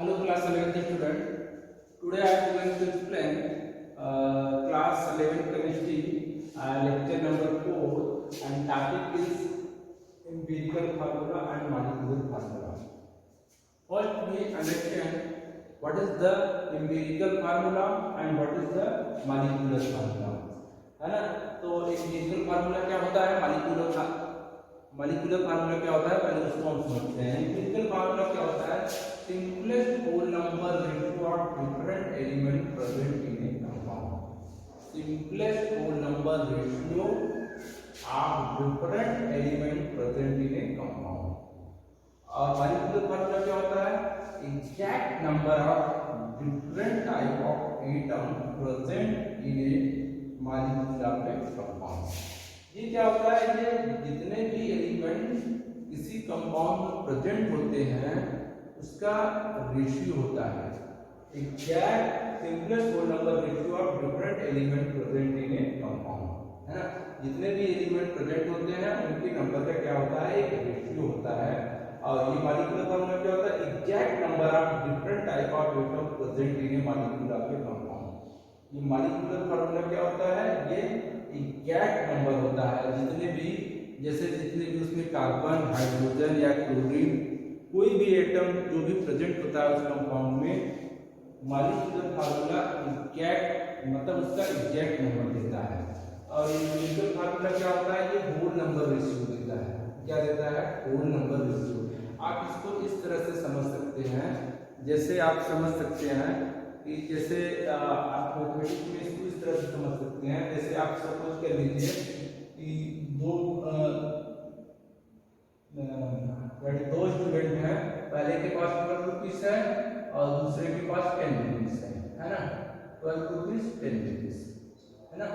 Hello class 11th student. Today I am going to explain class 11 chemistry lecture number 4 and topic is empirical formula and molecular formula. First we understand what is the empirical formula and what is the molecular formula. है ना? तो empirical formula क्या होता है, molecular formula क्या होता है, पहले उसको हम समझते हैं. empirical formula क्या होता है, simplest whole number ratio of different element present in a compound. Simplest whole number ratio of different element present in a compound. और molecular formula क्या होता है, exact number of different type of atom present in a molecular compound. ये क्या होता है, ये जितने भी एलिमेंट किसी कंपाउंड में प्रेजेंट होते हैं उसका रेशियो होता है. Exact simplest whole number ratio of different element present in a compound, है ना. जितने भी एलिमेंट प्रेजेंट होते हैं उनके नंबर का क्या होता है, एक रेशियो होता है. और ये मॉलिक्यूलर फॉर्मूला क्या होता है, exact number of different type of atom present in A molecule of A compound. ये मॉलिक्यूलर फॉर्मूला क्या होता है, ये एग्जैक्ट नंबर होता है. जितने भी उसमें कार्बन, हाइड्रोजन या क्लोरीन कोई भी एटम जो भी प्रेजेंट होता है उस कंपाउंड में, मॉलिक्यूलर फार्मूला एग्जैक्ट मतलब उसका एग्जैक्ट नंबर देता है. और ये मॉलिक्यूलर फार्मूला क्या होता है, ये होल नंबर रेशियो देता है. क्या देता है, होल नंबर रेशियो. आप इसको इस तरह से समझ सकते हैं, जैसे आप समझ सकते हैं कि जैसे आप मैथमेटिक्स में इसको इस तरह से समझ सकते हैं. जैसे आप सपोज कर लीजिए कि दो स्टूडेंट हैं, पहले के पास 12 रुपीज है और दूसरे के पास 10 रुपीज है ना. 12 रुपीज 10 रुपीज, है ना.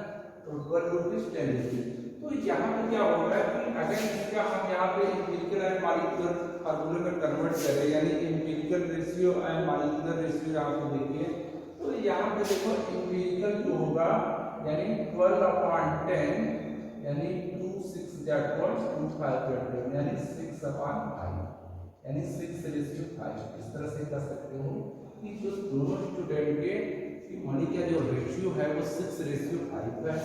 तो 12 रुपीज 10 रुपीज. तो यहाँ पे क्या होगा कि अगर इसका हम यहाँ पे एम्पिरिकल एंड मॉलिक्यूलर फार्मूले में कन्वर्ट करें, यानी empirical ratio and molecular ratio यहाँ पे देखिए, तो यहाँ पे देखो एम्पिरिकल जो होगा यानी 12/10 यानी 2/6 यानी 6/5 यानी 6:5. इस तरह से कर सकते हो कि जो दोनों स्टूडेंट के मनी का जो रेशियो है वो 6:5 है.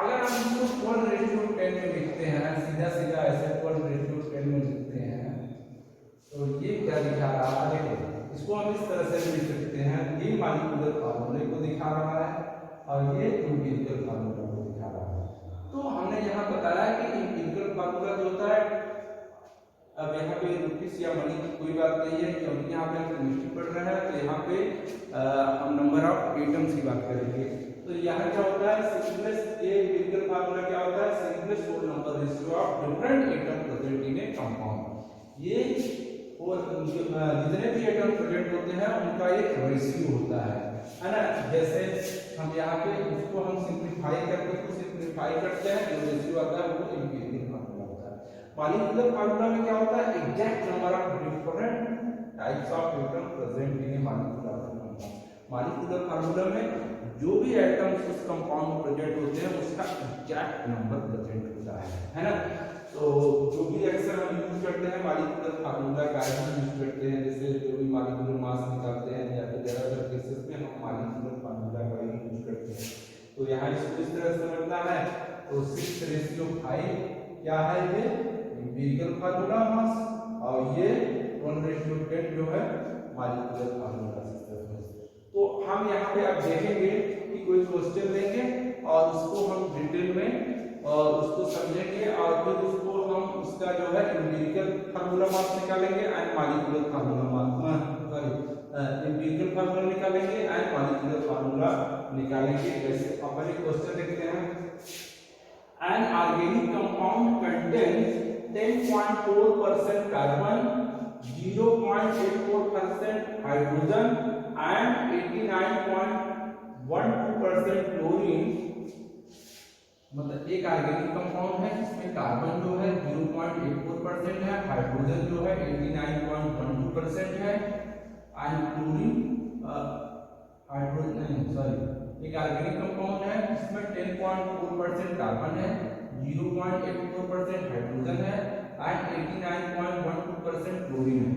अगर हम इसको 12:10 में लिखते हैं, सीधा सीधा ऐसे 12:10 में लिखते हैं, तो ये क्या दिखा रहा है, देखो इसको हम इस तरह से लिख सकते हैं. ये मॉलिक्यूलर फार्मूले को दिखा रहा है और ये एम्पिरिकल फार्मूला को दिखा रहा है. तो हमने यहाँ बताया कि एम्पिरिकल फार्मूला जो होता है, अब यहाँ पे रुपीस या मनी की कोई बात नहीं है क्योंकि यहाँ पे हम केमिस्ट्री पढ़ रहे हैं. तो यहाँ पे हम नंबर ऑफ एटम्स की बात करेंगे. तो यहाँ क्या होता है, सिंपलेस्ट ये एम्पिरिकल फार्मूला क्या होता है, simplest whole number ratio of different atom present in a compound. ये और जितने भी एटम प्रेजेंट होते हैं उनका एक रेशियो होता है ना. जैसे हम यहाँ पे इसको हम सिंप्लीफाई करते हैं, जो रेशियो आता है वो एम्पिरिकल फार्मूला होता है. मॉलिक्यूलर फार्मूला में क्या होता है, exact number of different types of atom present in A molecular formula. Molecular formula में जो भी एटम्स उस कंपाउंड में प्रेजेंट होते हैं उसका एग्जैक्ट नंबर प्रेजेंट होता है ना. तो जो भी अक्सर हम यूज करते हैं मॉलिक्यूलर फार्मूला का ही यूज करते हैं. जैसे जो भी मॉलिक्यूलर मास निकालते हैं या फिर ज्यादातर केसेस में हम मॉलिक्यूलर फार्मूला का ही यूज करते हैं. तो यहाँ इसको इस तरह समझना है. तो 6:5 क्या है, ये एम्पिरिकल फार्मूला मास, और ये 1:10 जो है मॉलिक्यूलर फार्मूला. तो हम यहाँ पे अब देखेंगे कि कोई क्वेश्चन लेंगे और उसको हम डिटेल में और उसको समझेंगे और फिर उसको हम उसका जो है एम्पिरिकल फार्मूला मास निकालेंगे and molecular formula mass, empirical formula निकालेंगे एंड मॉलिक्यूलर फार्मूला निकालेंगे. जैसे अपन एक क्वेश्चन देखते हैं. An organic compound contains 10.4% carbon, 0.84% hydrogen and 89.12% chlorine. मतलब एक ऑर्गेनिक कंपाउंड है जिसमें कार्बन जो है 0.84% है, हाइड्रोजन जो है 89.12% है एंड क्लोरीन एक ऑर्गेनिक कंपाउंड है जिसमें 10.4% कार्बन है, 0.84% हाइड्रोजन है एंड 89.12% क्लोरीन है.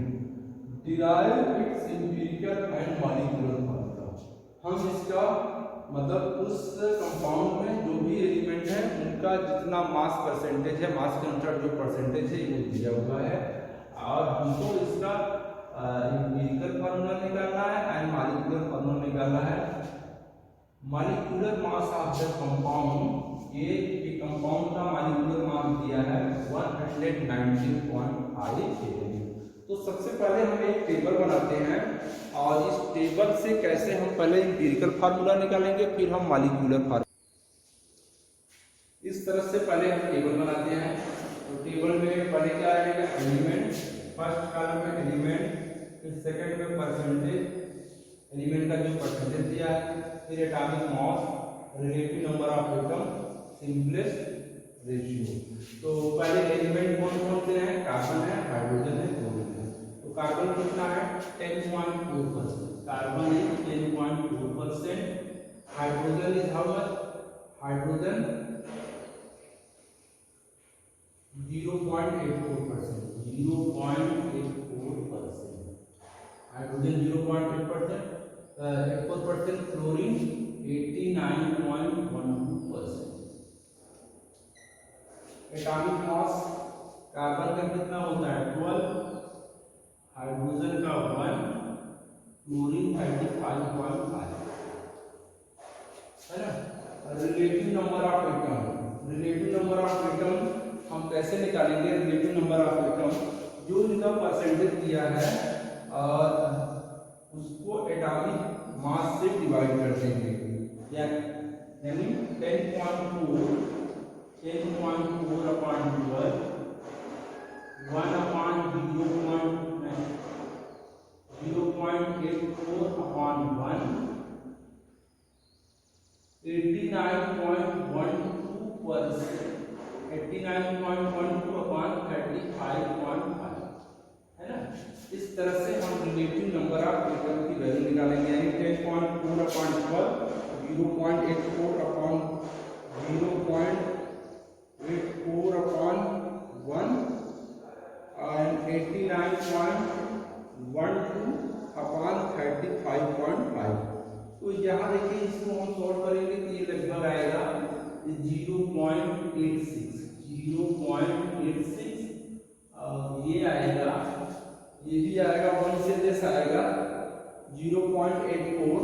Derive its chemical and molecular formula. हम इसका मतलब उस कंपाउंड में जो भी एलिमेंट है उनका जितना मास परसेंटेज है, मास के अनुसार जो परसेंटेज है वो दिया हुआ है, और हमको इसका एम्पिरिकल फार्मूला निकालना है एंड मॉलिक्यूलर फार्मूला निकालना है। Molecular mass of the compound, ये कंपाउंड का मॉलिक्यूलर मास दिया है 119.5 केल्विन। तो सबसे पहले हम एक टेबल बनाते हैं और इस टेबल से कैसे हम पहले एम्पिरिकल फार्मूला निकालेंगे, फिर हम मॉलिक्यूलर फार्मूला। इस तरह से पहले हम टेबल बनाते हैं। तो टेबल में पहले क्या आएगा, एलिमेंट, फर्स्ट कॉलम में एलिमेंट, फिर सेकंड में परसेंटेज, एलिमेंट का जो परसेंटेज दिया है, फिर atomic mass, relative number of atom, simplest ratio. तो पहले एलिमेंट कौन कौन से हैं, कार्बन है, हाइड्रोजन है, क्लोरीन है। तो कार्बन कितना है 10.4%, carbon is 10.4%, hydrogen is how much, hydrogen 0.84%, 0.84%, hydrogen 0.8%, 84%, chlorine 89.12%। Atomic mass carbon का कितना होता है 12, हाइड्रोजन का 1, क्लोरीन 35.5 है ना। Relative number of atom, relative number of atom हम कैसे निकालेंगे, रिलेटिव नंबर ऑफ एटम जो इनका परसेंटेज दिया है और उसको एटॉमिक मास से डिवाइड कर देंगे, यानी 10.4 upon 12, 1 upon 0.84 upon 1, 89.12%, 89.12 upon 35.5 है ना। इस तरह से हम रिलेटिव नंबर ऑफ एटम की वैल्यू निकालेंगे, यानी 10.4 upon 12, 0.84 upon 0.84 upon 1 and 89.12 upon 35.5। तो यहाँ देखिए इसको हम सॉल्व करेंगे तो ये लगभग आएगा 0.86, और ये आएगा, ये भी आएगा 1 से लेस आएगा 0.84,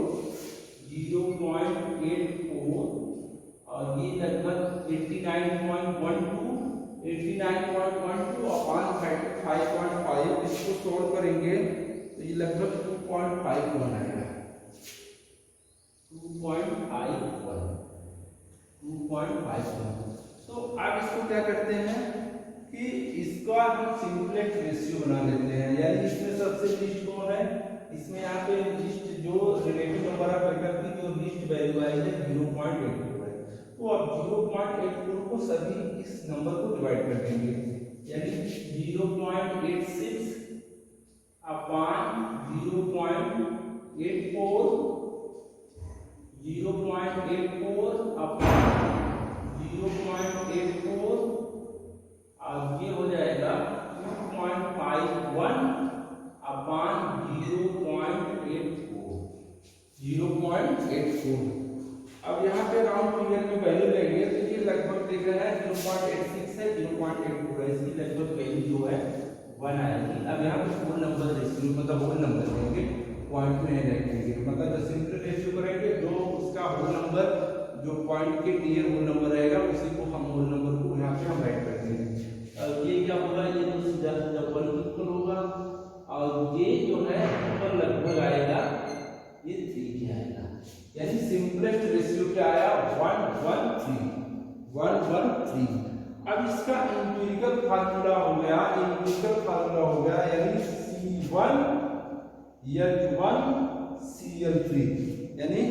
और ये लगभग 89.12 अपॉन 35.5। इसको सॉल्व करेंगे तो ये लगभग 2.51 आएगा, 2.51। तो अब इसको क्या करते हैं कि इसका हम सिंपलेक्स रेशियो बना लेते हैं, यानी इसमें सबसे लिस्ट कौन है, इसमें यहाँ पे लिस्ट जो रिलेटिव नंबर ऑफ एटम की जो लिस्ट वैल्यू आई है 0.84 है। तो अब 0.84 को सभी इस नंबर को डिवाइड कर देंगे, यानी 0.86 अपॉन 0.84, 0.84 अपॉन 0.84, और ये हो जाएगा 2.51 अपॉन 0.84। अब यहाँ पे राउंड फिगर में वैल्यू लेंगे तो ये लगभग देख रहे हैं 0.86 है, 0.84 है, इसकी लगभग वैल्यू जो है 1 आएगी। अब यहाँ पे होल नंबर रेशियो मतलब होल नंबर लेंगे, पॉइंट में नहीं रखेंगे, मतलब जो सिंपल रेशियो करेंगे जो उसका होल नंबर जो पॉइंट के नियर होल नंबर रहेगा उसी को हम होल नंबर को यहाँ पे हम राइट कर देंगे। ये क्या होगा, ये तो सीधा सीधा 1 इक्वल होगा, और ये जो है ऊपर लगभग आएगा ये 3 आएगा, यानी सिंपलेस्ट रेशियो क्या आया 113। अब इसका एम्पिरिकल फार्मूला हो गया, यानी C1H1Cl3, यानी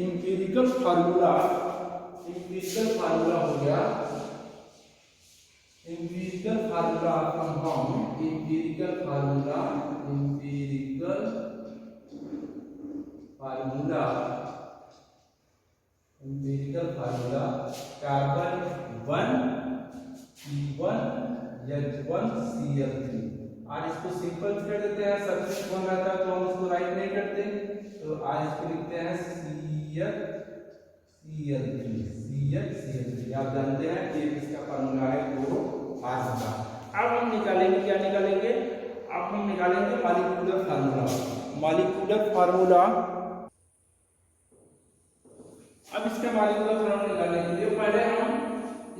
एम्पिरिकल फार्मूला हो गया, empirical formula compound, empirical formula carbon 1 C1H1Cl3, आज इसको सिंपल कर देते हैं, सब्जेक्ट वन रहता है तो हम इसको राइट नहीं करते, तो आज इसको लिखते हैं CL3। आप जानते हैं कि इसका फॉर्मूला है क्लोरोफॉर्म का। अब हम निकालेंगे, क्या निकालेंगे, अब हम निकालेंगे मॉलिक्यूलर फार्मूला। मॉलिक्यूलर फार्मूला, अब इसका मॉलिक्यूलर फार्मूला निकालने के लिए पहले हम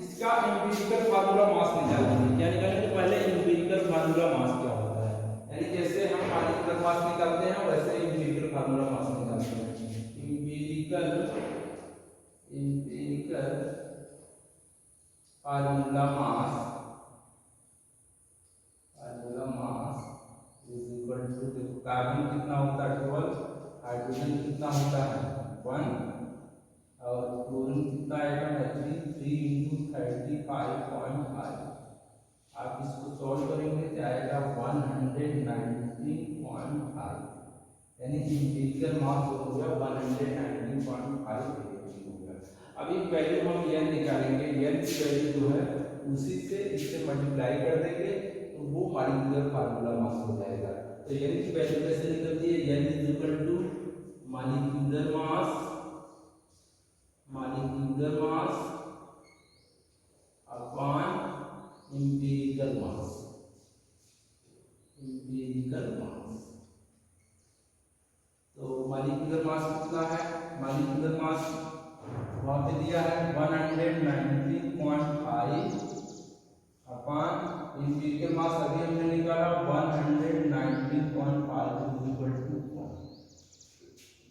इसका एम्पिरिकल फार्मूला मास निकालेंगे। क्या निकालेंगे, पहले एम्पिरिकल फार्मूला मास क्या होता है, यानी जैसे हम मॉलिक्यूलर मास निकालते हैं वैसे एम्पिरिकल फार्मूला मास निकालते हैं। Empirical formula mass is equal to, देखो कार्बन कितना होता है 12, हाइड्रोजन कितना होता है 1, और क्लोरीन कितना आएगा 3 into 35.5। आप इसको सॉल्व करेंगे तो आएगा 119.5, यानी एम्पिरिकल मास हो गया 119.5 हो गया। अब एक वैल्यू हम n निकालेंगे, n की वैल्यू जो है उसी से इससे मल्टीप्लाई कर देंगे तो वो मॉलिक्यूलर फार्मूला मास हो जाएगा। तो n की वैल्यू कैसे निकलती है, n is equal to molecular mass upon empirical mass. तो मॉलिक्यूलर मास कितना है, मॉलिक्यूलर मास वहां पे दिया है 190.5 अपॉन एम्पिरिकल मास अभी हमने निकाला 190.5 इक्वल टू 1।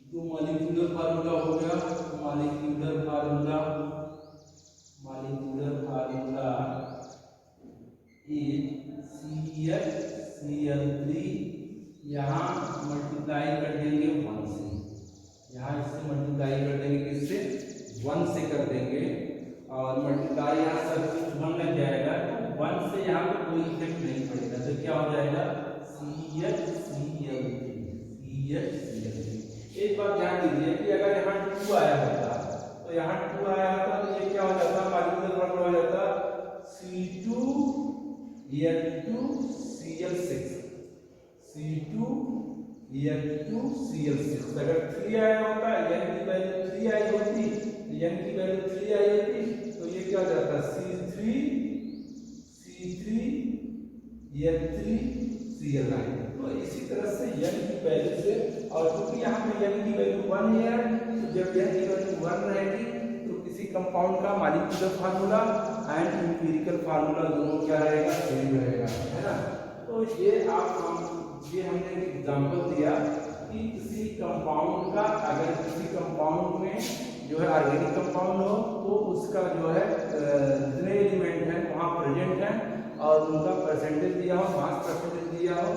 तो मॉलिक्यूलर फार्मूला हो गया, मॉलिक्यूलर फार्मूला इज CL3, यहाँ मल्टीप्लाई कर देंगे 1 से, यहाँ इससे मल्टीप्लाई कर देंगे, किससे 1 से कर देंगे, और मल्टीप्लाई यहाँ सब कुछ 1 लग जाएगा तो 1 से यहाँ पे कोई इफेक्ट नहीं पड़ेगा, तो क्या हो जाएगा CL3। एक बात ध्यान दीजिए कि अगर यहाँ 2 आया होता तो यहाँ 2 आया होता तो ये क्या हो जाता, मॉलिक्यूलर फार्मूला हो जाता C2H2CL6। अगर 3 आया होता, n की वैल्यू 3 आई होती, n की वैल्यू 3 आई होती तो ये क्या हो जाता C3H3Cl9। तो इसी तरह से n की वैल्यू से, और क्योंकि यहाँ पे n की वैल्यू 1 है तो जब n की वैल्यू 1 रहेगी तो किसी कंपाउंड का molecular formula and empirical formula दोनों क्या रहेगा, सेम रहेगा, है ना। तो ये हमने एक एग्जांपल दिया कि किसी कंपाउंड का, अगर किसी कंपाउंड में जो है ऑर्गेनिक कंपाउंड हो तो उसका जो है जितने एलिमेंट हैं वहाँ प्रेजेंट हैं और उनका परसेंटेज दिया हो, मास परसेंटेज दिया हो,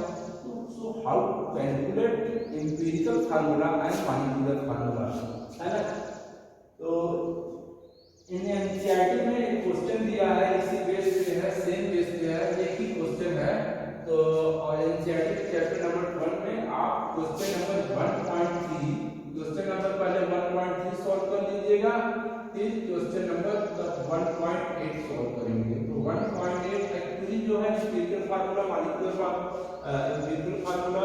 तो so how to calculate empirical formula and molecular formula, है ना। तो इन एनसीईआरटी में एक क्वेश्चन दिया है, इसी बेस पे है, सेम बेस पे है, एक ही क्वेश्चन है। तो और एनसीईआरटी चैप्टर नंबर 1 में आप क्वेश्चन नंबर 1.3, क्वेश्चन नंबर पहले 1.3 सॉल्व कर लीजिएगा, फिर क्वेश्चन नंबर 1.8 सॉल्व करेंगे। तो 1.8 एक्चुअली जो है एम्पिरिकल फार्मूला मॉलिक्यूलर फार्मूला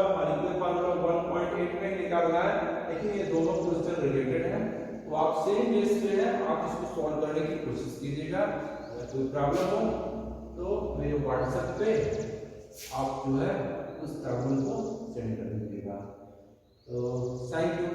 1.8 में निकालना है, लेकिन ये दोनों क्वेश्चन रिलेटेड हैं तो आप सेम बेस पे है, आप इसको सॉल्व करने की कोशिश कीजिएगा। अगर कोई प्रॉब्लम हो तो मेरे व्हाट्सएप पे आप जो है उस प्रॉब्लम को सेंड कर दीजिएगा। तो थैंक यू।